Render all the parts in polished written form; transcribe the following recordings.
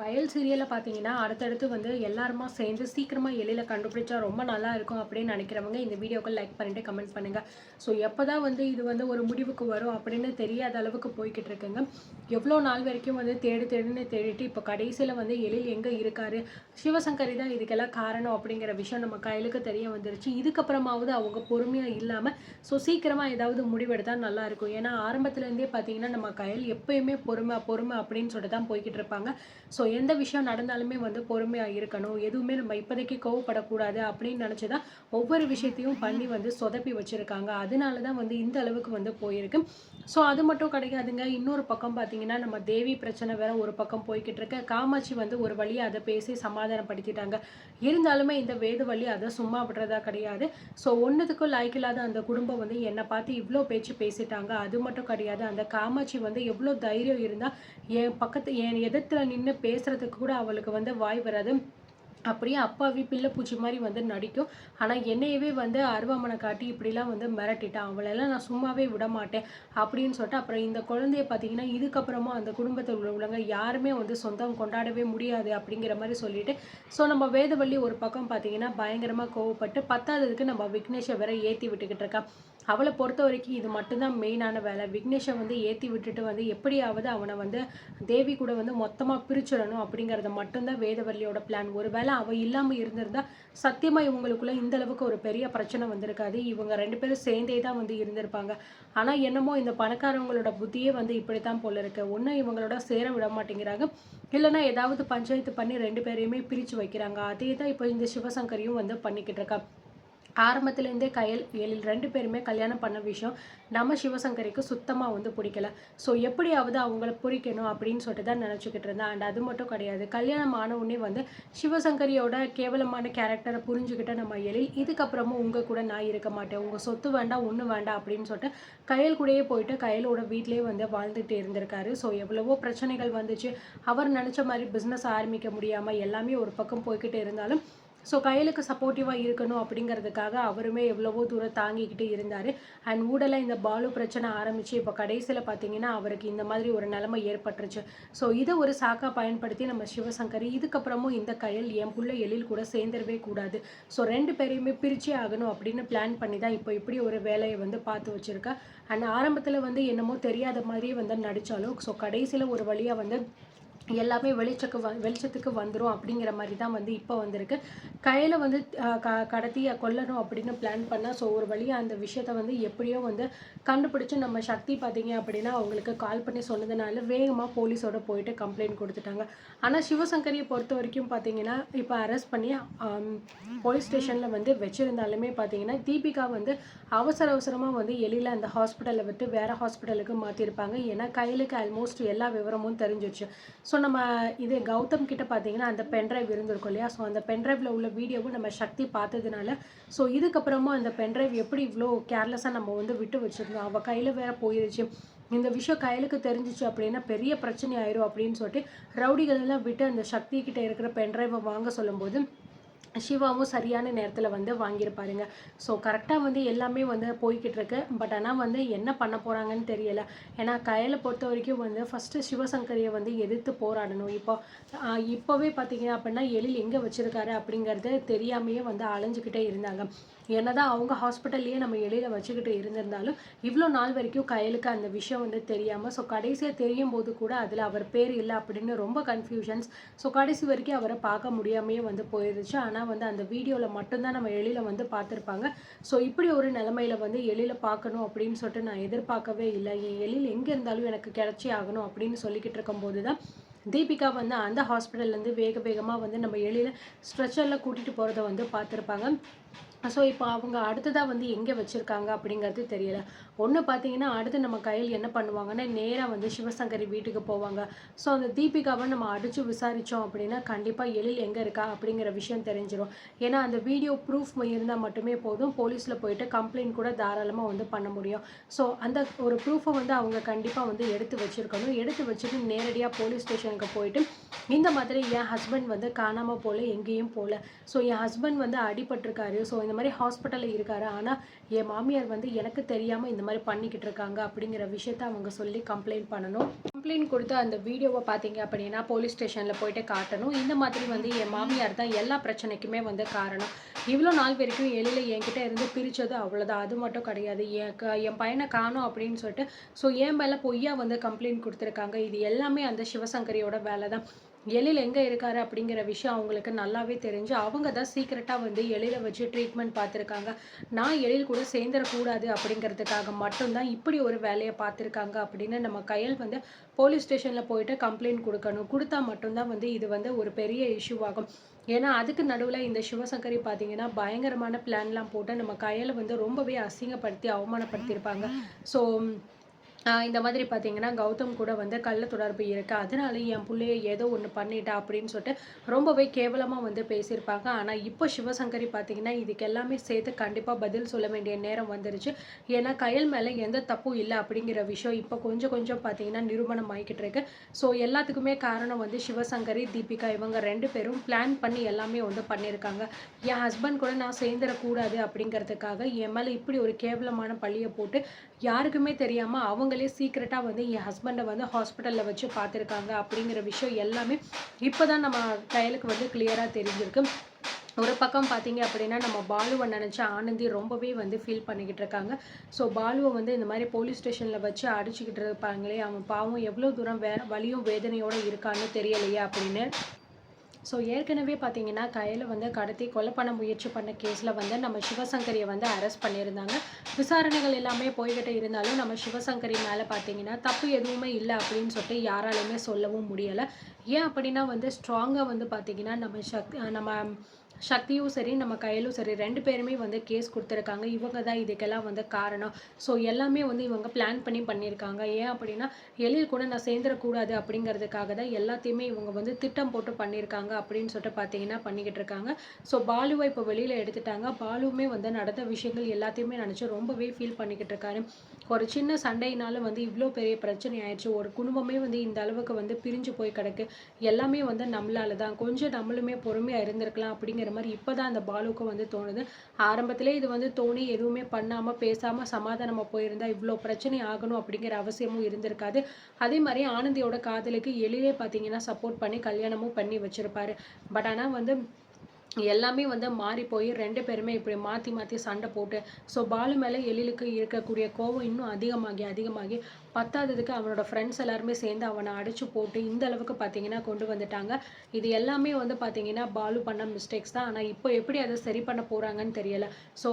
கயல் சீரியல்ல பார்த்தீங்கன்னா, அடுத்தடுத்து வந்து எல்லாருமா சேர்ந்து சீக்கிரமா எளிதில கண்டுபிடிச்சா ரொம்ப நல்லா இருக்கும் அப்படின்னு நினைக்கிறவங்க, இந்த வீடியோக்கு லைக் பண்ணிட்டு கமெண்ட் பண்ணுங்க. ஸோ எப்பதான் வந்து இது வந்து ஒரு முடிவுக்கு வரும் அப்படின்னு தெரியாத அளவுக்கு போய்க்கிட்டு இருக்குங்க. எவ்வளோ நாள் வரைக்கும் வந்து தேடு தேடுன்னு தேடிட்டு, இப்போ கடைசியில வந்து எழில் எங்க இருக்காரு? சிவசங்கரி தான் இதுக்கெல்லாம் காரணம் அப்படிங்கிற விஷயம் நம்ம கயலுக்கு தெரிய வந்துருச்சு. இதுக்கப்புறமாவது அவங்க பொறுமையா இல்லாம, ஸோ சீக்கிரமா ஏதாவது முடிவெடுத்தா நல்லாயிருக்கும். ஏன்னா ஆரம்பத்துலேருந்தே பார்த்தீங்கன்னா, நம்ம கயல் எப்பயுமே பொறுமை பொறுமை அப்படின்னு சொல்லிட்டு தான் போய்க்கிட்டு இருப்பாங்க. ஸோ எந்த விஷயம் நடந்தாலுமே வந்து பொறுமையா இருக்கணும். எதுவுமே நம்ம இப்போதைக்கு கோவப்படக்கூடாது அப்படின்னு நினச்சு தான் ஒவ்வொரு விஷயத்தையும் பண்ணி வந்து சொதப்பி வச்சிருக்காங்க. அதனால தான் வந்து இந்த அளவுக்கு வந்து போயிருக்கு. ஸோ அது மட்டும் கிடையாதுங்க. இன்னொரு பக்கம் பார்த்தீங்கன்னா, நம்ம தேவி பிரச்சனை வேற ஒரு பக்கம் போய்க்கிட்டு இருக்கு. காமாட்சி வந்து ஒரு வழியா அத பேசி சமாதானப்படுத்திட்டாங்க. இருந்தாலுமே இந்த வேதவள்ளி அத சும்மா விடுறதா கிடையாது. ஸோ ஒண்ணுத்துக்கும் லாய்க்கில்லாத அந்த குடும்பம் வந்து என்ன பார்த்து இவ்ளோ பேச்சு பேசிட்டாங்க. அது மட்டும் கிடையாது. அந்த காமாட்சி வந்து எவ்ளோ தைரியம் இருந்தா என் எதிர்த்துல நின்னு பேசுறதுக்கு கூட அவளுக்கு வந்து வாய் வராது. அப்படியே அப்பாவி பிள்ளை பூச்சி மாரி வந்து நடிக்கும். ஆனா என்னையவே வந்து அருவாமனை காட்டி இப்படிலாம் வந்து மிரட்டிட்டான். அவளெல்லாம் நான் சும்மாவே விடமாட்டேன் அப்படின்னு சொல்லிட்டு, அப்புறம் இந்த குழந்தைய பார்த்தீங்கன்னா, இதுக்கப்புறமும் அந்த குடும்பத்தில் உள்ளவங்க யாருமே வந்து சொந்தம் கொண்டாடவே முடியாது அப்படிங்கிற மாரி சொல்லிட்டு, ஸோ நம்ம வேதவள்ளி ஒரு பக்கம் பார்த்தீங்கன்னா, பயங்கரமா கோவப்பட்டு பத்தாததுக்கு நம்ம விக்னேஷ வேற ஏத்தி விட்டுக்கிட்டு இருக்கா. அவள பொறுத்தவரைக்கும் இது மட்டும் தான் மெயினான வேலை. விக்னேஷ வந்து ஏத்தி விட்டுட்டு வந்து எப்படியாவது அவன வந்து தேவி கூட வந்து மொத்தமா பிரிச்சிடணும் அப்படிங்கிறது மட்டும் தான் வேதவல்லியோட பிளான். ஒருவேளை அவ இல்லாம இருந்திருந்தா, சத்தியமா இவங்களுக்குள்ள இந்த அளவுக்கு ஒரு பெரிய பிரச்சனை வந்திருக்காது. இவங்க 2 பேரும் சேர்ந்தே தான் வந்து இருந்திருப்பாங்க. ஆனா என்னமோ இந்த பணக்காரவங்களோட புத்தியே வந்து இப்படித்தான் போல இருக்கு. ஒண்ணு இவங்களோட சேர விட மாட்டேங்கிறாங்க. இல்லன்னா ஏதாவது பஞ்சாயத்து பண்ணி 2 பேரையுமே பிரிச்சு வைக்கிறாங்க. அதே தான் இப்போ இந்த சிவசங்கரியும் வந்து பண்ணிக்கிட்டு இருக்கா. ஆரம்பத்துலேருந்தே கயல், எழில் 2 பேருமே கல்யாணம் பண்ண விஷயம் நம்ம சிவசங்கரிக்கு சுத்தமா வந்து பிடிக்கல. ஸோ எப்படியாவது அவங்கள புரிக்கணும் அப்படின்னு சொல்லிட்டு தான் நினச்சிக்கிட்டு இருந்தேன். அண்ட் அது மட்டும் கிடையாது. கல்யாணம் ஆன உடனே வந்து சிவசங்கரியோட கேவலமான கேரக்டரை புரிஞ்சுக்கிட்ட நம்ம எழில், இதுக்கப்புறமும் உங்க கூட நான் இருக்க மாட்டேன். உங்க சொத்து வேண்டாம், ஒண்ணு வேண்டாம் அப்படின்னு சொல்லிட்டு கயல் கூடயே போயிட்டு கயலோட வீட்டிலேயே வந்து வாழ்ந்துட்டு இருந்திருக்காரு. ஸோ எவ்வளவோ பிரச்சனைகள் வந்துச்சு. அவர் நினச்ச மாதிரி பிஸ்னஸ் ஆரம்பிக்க முடியாம எல்லாமே ஒரு பக்கம் போய்க்கிட்டு இருந்தாலும், ஸோ கயலுக்கு சப்போர்ட்டிவா இருக்கணும் அப்படிங்கிறதுக்காக அவருமே எவ்வளவோ தூரம் தாங்கிக்கிட்டு இருந்தாரு. அண்ட் ஊடல இந்த பாலு பிரச்சனை ஆரம்பிச்சு இப்போ கடைசியில பார்த்தீங்கன்னா, அவருக்கு இந்த மாதிரி ஒரு நிலைமை ஏற்பட்டுருச்சு. ஸோ இத ஒரு சாக்கா பயன்படுத்தி நம்ம சிவசங்கரி, இதுக்கப்புறமும் இந்த கயல் என் புள்ள எழில் கூட சேர்ந்துடவே கூடாது. ஸோ 2 பேரையுமே பிரிச்சே ஆகணும் அப்படின்னு பிளான் பண்ணி தான் இப்போ இப்படி ஒரு வேலைய வந்து பார்த்து வச்சிருக்கா. அண்ட் ஆரம்பத்துல வந்து என்னமோ தெரியாத மாதிரியே வந்து நடிச்சாலும், ஸோ கடைசியில ஒரு வழியா வந்து எல்லாமே வெளிச்சத்துக்கு வந்துரும் அப்படிங்கிற மாரி தான் வந்து இப்போ வந்திருக்கு. கையில வந்து கடத்தி கொல்லணும் அப்படின்னு பிளான் பண்ணா, ஸோ ஒரு வழியா அந்த விஷயத்த வந்து எப்படியோ வந்து கண்டுபிடிச்சு நம்ம சக்தி பார்த்தீங்க அப்படின்னா, அவங்களுக்கு கால் பண்ணி சொன்னதுனால வேகமா போலீஸோட போயிட்டு கம்ப்ளைண்ட் குடுத்துட்டாங்க. ஆனா சிவசங்கரிய பொறுத்தவரைக்கும் பார்த்தீங்கன்னா, இப்போ அரெஸ்ட் பண்ணி அம் போலீஸ் ஸ்டேஷன்ல வந்து வச்சிருந்தாலுமே பார்த்தீங்கன்னா, தீபிகா வந்து அவசர அவசரமா வந்து எழில அந்த ஹாஸ்பிட்டல விட்டு வேற ஹாஸ்பிட்டலுக்கு மாத்திருப்பாங்க. ஏன்னா கையலுக்கு ஆல்மோஸ்ட் எல்லா விவரமும் தெரிஞ்சிருச்சு. ஸோ நம்ம இது கௌதம் கிட்ட பார்த்தீங்கன்னா, அந்த பென்ட்ரைவ் இருந்திருக்கும் இல்லையா? ஸோ அந்த பென்ட்ரைவ்ல உள்ள வீடியோவும் நம்ம சக்தி பார்த்ததுனால, ஸோ இதுக்கப்புறமும் அந்த பென்ட்ரைவ் எப்படி இவ்ளோ கேர்லெஸ்ஸா நம்ம வந்து விட்டு வச்சிருந்தோம். அவ கையில வேற போயிருச்சு. இந்த விஷயம் கையலுக்கு தெரிஞ்சுச்சு அப்படின்னா பெரிய பிரச்சனை ஆயிரும் அப்படின்னு சொல்லிட்டு, ரவுடிகள் எல்லாம் விட்டு அந்த சக்தி கிட்ட இருக்கிற பென்ட்ரைவ வாங்க சொல்லும்போது, சிவாவும் சரியான நேரத்துல வந்து வாங்கியிருப்பாருங்க. ஸோ கரெக்ட்டா வந்து எல்லாமே வந்து போய்க்கிட்டு இருக்கு. பட் ஆனா வந்து என்ன பண்ண போறாங்கன்னு தெரியல. ஏன்னா கயல பொறுத்தவரைக்கும் வந்து ஃபர்ஸ்ட்டு சிவசங்கரிய வந்து எதிர்த்து போராடணும். இப்போவே பார்த்தீங்க அப்படின்னா, எழில் எங்க வச்சிருக்காரு அப்படிங்கிறது தெரியாமயே வந்து அலைஞ்சுக்கிட்டே இருந்தாங்க. என்னதான் அவங்க ஹாஸ்பிட்டல்லயே நம்ம எழில வச்சுக்கிட்டு இருந்திருந்தாலும், இவ்ளோ நாள் வரைக்கும் கயலுக்கு அந்த விஷயம் வந்து தெரியாம, ஸோ கடைசியா தெரியும்போது கூட அதுல அவர் பேர் இல்ல அப்படின்னு ரொம்ப கன்ஃப்யூஷன்ஸ். ஸோ கடைசி வரைக்கும் அவர பார்க்க முடியாமயே வந்து போயிருச்சு. ஆனா வந்து அந்த வீடியோல மட்டும் தான் நம்ம எழில வந்து பார்த்துருப்பாங்க. ஸோ இப்படி ஒரு நிலைமையில வந்து எழில பார்க்கணும் அப்படின்னு சொல்லிட்டு நான் எதிர்பார்க்கவே இல்ல. என் எழில் எங்க இருந்தாலும் எனக்கு கிடைச்சே ஆகணும் அப்படின்னு சொல்லிக்கிட்டு இருக்கும்போது தான், தீபிகா வந்து அந்த ஹாஸ்பிட்டல்லேருந்து வேக வேகமா வந்து நம்ம எழில ஸ்ட்ரெச்சர்ல கூட்டிட்டு போறத வந்து பார்த்துருப்பாங்க. ஸோ இப்போ அவங்க அடுத்ததா வந்து எங்க வச்சிருக்காங்க அப்படிங்கிறது தெரியல. ஒண்ணு பார்த்தீங்கன்னா, அடுத்து நம்ம கயல் என்ன பண்ணுவாங்கன்னா, நேரா வந்து சிவசங்கரி வீட்டுக்கு போவாங்க. ஸோ அந்த தீபிகாவ நம்ம அடிச்சு விசாரிச்சோம் அப்படின்னா, கண்டிப்பா எழில் எங்க இருக்கா அப்படிங்கிற விஷயம் தெரிஞ்சிரும். ஏன்னா அந்த வீடியோ ப்ரூஃப் இருந்தா மட்டுமே போதும். போலீஸ்ல போயிட்டு கம்ப்ளைண்ட் கூட தாராளமா வந்து பண்ண முடியும். ஸோ அந்த ஒரு ப்ரூஃப வந்து அவங்க கண்டிப்பா வந்து எடுத்து வச்சிருக்கணும். எடுத்து வச்சுட்டு நேரடியா போலீஸ் ஸ்டேஷனுக்கு போயிட்டு, இந்த மாதிரி என் ஹஸ்பண்ட் வந்து காணாம போல, எங்கேயும் போல. ஸோ என் ஹஸ்பண்ட் வந்து அடிபட்டுருக்காரு. ஸோ இந்த மாதிரி ஹாஸ்பிட்டலில் இருக்காரு. ஆனால் என் மாமியார் வந்து எனக்கு தெரியாமல் இந்த மாதிரி பண்ணிக்கிட்டு இருக்காங்க அப்படிங்கிற விஷயத்த அவங்க சொல்லி கம்ப்ளைண்ட் பண்ணணும். கம்ப்ளைண்ட் கொடுத்து அந்த வீடியோவை பார்த்தீங்க அப்படின்னா போலீஸ் ஸ்டேஷனில் போயிட்டு காட்டணும். இந்த மாதிரி வந்து என் மாமியார் தான் எல்லா பிரச்சனைக்குமே வந்து காரணம். இவ்வளோ நாள் வரைக்கும் எழில் என்கிட்ட இருந்து பிரித்தது அவ்வளோதான். அது மட்டும் கிடையாது. என் பையனை காணோம் அப்படின்னு சொல்லிட்டு என் மேலே பொய்யா வந்து கம்ப்ளைண்ட் கொடுத்துருக்காங்க. இது எல்லாமே அந்த சிவசங்கரியோட வேலை தான். எழில் எங்கே இருக்காரு அப்படிங்கிற விஷயம் அவங்களுக்கு நல்லாவே தெரிஞ்சு அவங்க தான் சீக்கிரட்டாக வந்து எழிலை வச்சு ட்ரீட்மெண்ட் பார்த்துருக்காங்க. நான் எழில் கூட சேர்ந்துடக்கூடாது அப்படிங்கிறதுக்காக மட்டும்தான் இப்படி ஒரு வேலையை பார்த்துருக்காங்க அப்படின்னு நம்ம கையல் வந்து போலீஸ் ஸ்டேஷனில் போயிட்டு கம்ப்ளைண்ட் கொடுக்கணும். கொடுத்தா மட்டும்தான் வந்து இது வந்து ஒரு பெரிய இஷ்யூ ஆகும். ஏன்னா அதுக்கு நடுவில் இந்த சிவசங்கரி பார்த்தீங்கன்னா பயங்கரமான பிளான்லாம் போட்டு நம்ம கையலை வந்து ரொம்பவே அசிங்கப்படுத்தி அவமானப்படுத்தியிருப்பாங்க. ஸோ இந்த மாதிரி பார்த்தீங்கன்னா கௌதம் கூட வந்து கள்ள தொடர்பு இருக்குது, அதனால என் பிள்ளைய ஏதோ ஒன்று பண்ணிட்டா அப்படின்னு சொல்லிட்டு ரொம்பவே கேவலமாக வந்து பேசியிருப்பாங்க. ஆனால் இப்போ சிவசங்கரி பார்த்தீங்கன்னா இதுக்கு எல்லாமே சேர்த்து கண்டிப்பாக பதில் சொல்ல வேண்டிய நேரம் வந்துருச்சு. ஏன்னா கையல் மேலே எந்த தப்பும் இல்லை அப்படிங்கிற விஷயம் இப்போ கொஞ்சம் கொஞ்சம் பார்த்தீங்கன்னா நிரூபணம் ஆகிக்கிட்டு இருக்கு. ஸோ எல்லாத்துக்குமே காரணம் வந்து சிவசங்கரி, தீபிகா இவங்க 2 பேரும் பிளான் பண்ணி எல்லாமே வந்து பண்ணியிருக்காங்க. என் ஹஸ்பண்ட் கூட நான் சேர்ந்துடக்கூடாது அப்படிங்கிறதுக்காக என் மேலே இப்படி ஒரு கேவலமான பழியை போட்டு யாருக்குமே தெரியாமல் அவங்களே சீக்கிரட்டாக வந்து என் ஹஸ்பண்டை வந்து ஹாஸ்பிட்டலில் வச்சு பார்த்துருக்காங்க அப்படிங்கிற விஷயம் எல்லாமே இப்போ தான் நம்ம கையலுக்கு வந்து கிளியராக தெரிஞ்சிருக்கு. ஒரு பக்கம் பார்த்தீங்க அப்படின்னா நம்ம பாலுவை நினச்ச ஆனந்தி ரொம்பவே வந்து ஃபீல் பண்ணிக்கிட்டு இருக்காங்க. ஸோ பாலுவை வந்து இந்த மாதிரி போலீஸ் ஸ்டேஷனில் வச்சு அடிச்சுக்கிட்டு இருப்பாங்களே, அவன் பாவம் எவ்வளோ தூரம் வலியும் வேதனையோடு இருக்கான்னு தெரியலையே அப்படின்னு. ஸோ ஏற்கனவே பார்த்தீங்கன்னா கையில் வந்து கடத்தி கொலை பண்ண முயற்சி பண்ண கேஸில் வந்து நம்ம சிவசங்கரியை வந்து அரெஸ்ட் பண்ணியிருந்தாங்க. விசாரணைகள் எல்லாமே போய்கிட்டு இருந்தாலும் நம்ம சிவசங்கரி மேலே பார்த்தீங்கன்னா தப்பு எதுவுமே இல்லை அப்படின்னு சொல்லிட்டு யாராலையுமே சொல்லவும் முடியலை. ஏன் அப்படின்னா வந்து ஸ்ட்ராங்காக வந்து பார்த்தீங்கன்னா நம்ம சக்தியும் சரி நம்ம கையிலும் சரி 2 பேருமே வந்து கேஸ் கொடுத்துருக்காங்க. இவங்க தான் இதுக்கெல்லாம் வந்து காரணம். ஸோ எல்லாமே வந்து இவங்க பிளான் பண்ணி பண்ணியிருக்காங்க. ஏன் அப்படின்னா எழில் கூட நான் சேர்ந்துடக்கூடாது அப்படிங்கிறதுக்காக தான் எல்லாத்தையுமே இவங்க வந்து திட்டம் போட்டு பண்ணியிருக்காங்க அப்படின்னு சொல்லிட்டு பார்த்தீங்கன்னா பண்ணிக்கிட்டு இருக்காங்க. ஸோ பாலுவை இப்போ வெளியில் எடுத்துட்டாங்க. பாலுவுமே வந்து நடந்த விஷயங்கள் எல்லாத்தையுமே நினச்சி ரொம்பவே ஃபீல் பண்ணிக்கிட்டு இருக்காரு. ஒரு சின்ன சண்டையினால வந்து இவ்வளோ பெரிய பிரச்சனை ஆயிடுச்சு. ஒரு குடும்பமே வந்து இந்த அளவுக்கு வந்து பிரிஞ்சு போய் கிடக்கு. எல்லாமே வந்து நம்மளால தான். கொஞ்சம் நம்மளுமே பொறுமையாக இருந்திருக்கலாம் அப்படிங்கிற மாதிரி இப்போதான் அந்த பாலுக்கு வந்து தோணுது. ஆரம்பத்திலே இது வந்து தோணி எதுவுமே பண்ணாமல் பேசாமல் சமாதானமாக போயிருந்தா இவ்வளோ பிரச்சனை ஆகணும் அப்படிங்கிற அவசியமும் இருந்திருக்காது. அதே மாதிரி ஆனந்தியோட காதலுக்கு எழிலே பார்த்தீங்கன்னா சப்போர்ட் பண்ணி கல்யாணமும் பண்ணி வச்சிருப்பாரு. பட் ஆனால் வந்து எல்லாமே வந்து மாறி போய் 2 பேருமே இப்படி மாற்றி மாற்றி சண்டை போட்டு ஸோ பாலு மேலே எழிலுக்கு இருக்கக்கூடிய கோவம் இன்னும் அதிகமாகி பத்தாததுக்கு அவனோட ஃப்ரெண்ட்ஸ் எல்லாருமே சேர்ந்து அவனை அடிச்சு போட்டு இந்த அளவுக்கு பார்த்தீங்கன்னா கொண்டு வந்துட்டாங்க. இது எல்லாமே வந்து பார்த்தீங்கன்னா பாலு பண்ண மிஸ்டேக்ஸ் தான். ஆனால் இப்போ எப்படி அதை சரி பண்ண போகிறாங்கன்னு தெரியலை. ஸோ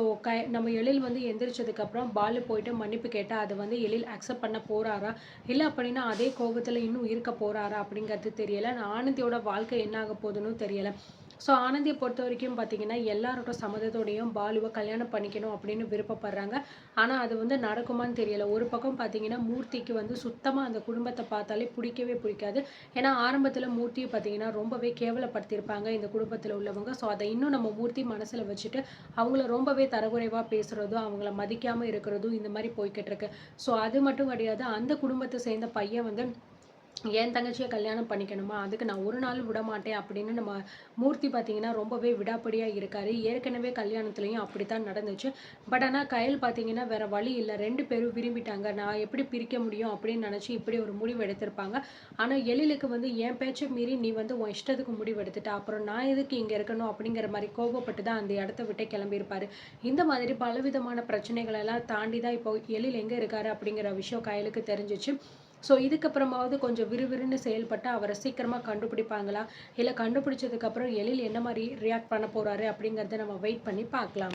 நம்ம எழில் வந்து எந்திரிச்சதுக்கப்புறம் பாலு போயிட்டு மன்னிப்பு கேட்டால் அதை வந்து எழில் அக்செப்ட் பண்ண போகிறாரா, இல்லை அப்படின்னா அதே கோபத்தில் இன்னும் இருக்க போகிறாரா அப்படிங்கிறது தெரியலை. ஆனந்தியோட வாழ்க்கை என்ன ஆக போகுதுன்னு தெரியலை. ஸோ ஆனந்தியை பொறுத்த வரைக்கும் பார்த்தீங்கன்னா எல்லாரோட சம்மதத்தோடையும் பாலுவை கல்யாணம் பண்ணிக்கணும் அப்படின்னு விருப்பப்படுறாங்க. ஆனால் அது வந்து நடக்குமான்னு தெரியல. ஒரு பக்கம் பார்த்தீங்கன்னா மூர்த்திக்கு வந்து சுத்தமாக அந்த குடும்பத்தை பார்த்தாலே பிடிக்கவே பிடிக்காது. ஏன்னா ஆரம்பத்தில் மூர்த்தியை பார்த்தீங்கன்னா ரொம்பவே கேவலப்படுத்தியிருப்பாங்க இந்த குடும்பத்தில் உள்ளவங்க. ஸோ அதை இன்னும் நம்ம மூர்த்தி மனசில் வச்சுட்டு அவங்கள ரொம்பவே தரக்குறைவாக பேசுகிறதும் அவங்கள மதிக்காமல் இருக்கிறதும் இந்த மாதிரி போய்கிட்டு இருக்கு. ஸோ அது மட்டும் கிடையாது, அந்த குடும்பத்தை சேர்ந்த பையன் வந்து என் தங்கச்சியை கல்யாணம் பண்ணிக்கணுமா, அதுக்கு நான் ஒரு நாள் விட மாட்டேன் அப்படின்னு நம்ம மூர்த்தி பார்த்தீங்கன்னா ரொம்பவே விடாப்படியாக இருக்காரு. ஏற்கனவே கல்யாணத்துலேயும் அப்படித்தான் நடந்துச்சு. பட் ஆனால் கையல் பார்த்தீங்கன்னா வேற வழி இல்லை, 2 பேரும் விரும்பிட்டாங்க, நான் எப்படி பிரிக்க முடியும் அப்படின்னு நினச்சி இப்படி ஒரு முடிவு எடுத்திருப்பாங்க. ஆனால் எழிலுக்கு வந்து என் பேச்சை மீறி நீ வந்து உன் இஷ்டத்துக்கு முடிவு எடுத்துட்ட, அப்புறம் நான் எதுக்கு இங்கே இருக்கணும் அப்படிங்கிற மாதிரி கோபப்பட்டு தான் அந்த இடத்த விட்டு கிளம்பியிருப்பாரு. இந்த மாதிரி பலவிதமான பிரச்சனைகள் எல்லாம் தாண்டி தான் இப்போ எழில் எங்கே இருக்காரு அப்படிங்கிற விஷயம் கையலுக்கு தெரிஞ்சிச்சு. ஸோ இதுக்கப்புறமாவது கொஞ்சம் விறுவிறுன்னு செயல்பட்டு அவரை சீக்கிரமாக கண்டுபிடிப்பாங்களா, இல்லை கண்டுபிடிச்சதுக்கப்புறம் எழில் என்ன மாதிரி ரியாக்ட் பண்ண போகிறாரு அப்படிங்கிறத நம்ம வெயிட் பண்ணி பார்க்கலாம்.